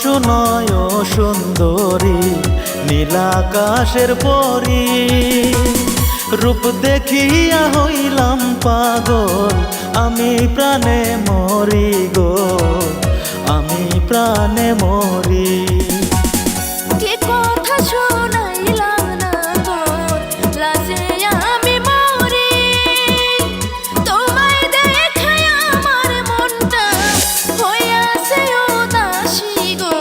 শুনয় সুন্দরী নীলাকাশের পরি, রূপ দেখিয়া হইলাম পাগল, আমি প্রাণে মরি গো, আমি প্রাণে মরি। কি কথা শোনাইলাম না গো, লাজে আমি মরি। তোমায় দেখায় আমার মনটা হইয়াছে উদাসী গো,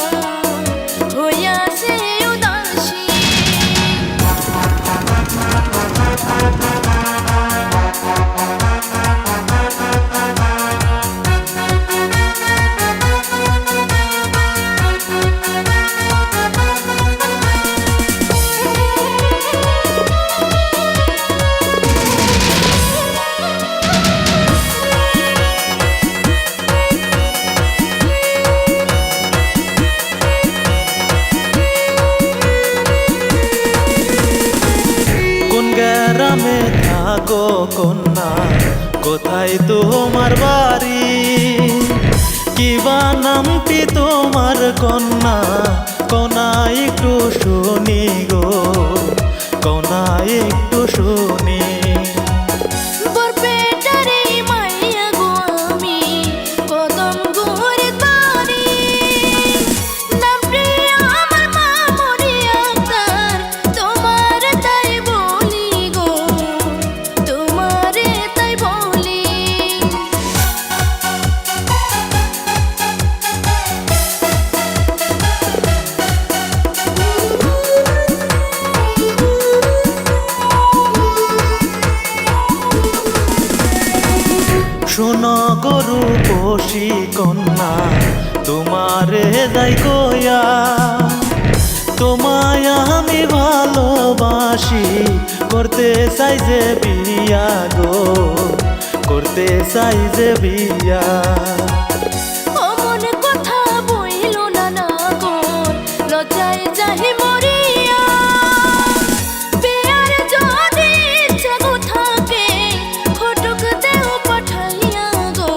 হইয়াছে উদাসী। গ্রামে থাকো কন্যা, কোথায় তোমার বাড়ি, কিবা নামটি তোমার কন্যা, কন্যা একটু শুনি গো, কন্যা একটু শুনি। বরপেটারে মাইয়া গো আমি, কদম গুড়ে তারি, নামটি আমার মামনি আক্তার, তোমার তাই বলি গো, তোমারে তাই বলি। শোনো গরু পশি কন্যা, তোমারে যাই কয়া, তোমায় আমি ভালোবাসি, করতে চাই যে বিয়া গো, করতে চাই যে বিয়া। অমন কথা বইল না না গো, লজ্জায় যাহি মরিয়া। বিয়ার যদি ইচ্ছা গো থাকে, ঘটক দেও পাঠাইয়া গো,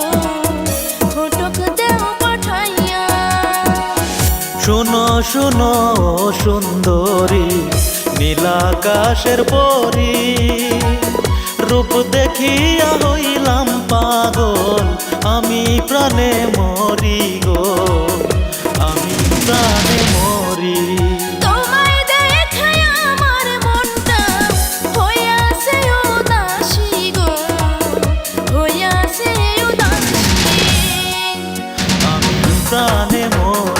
ঘটক দেও পাঠাইয়া। শোনো শোনো সুন্দরী নীলাকাশের পরি, রূপ দেখিয়া হইলাম পাগল, আমি প্রাণে মরি গো, আমি প্রাণে মরি। তোমায় দেখায় আমার মনটা হইয়াছে উদাসী গো, হইয়াছে উদাসী। আমি প্রাণে মরি।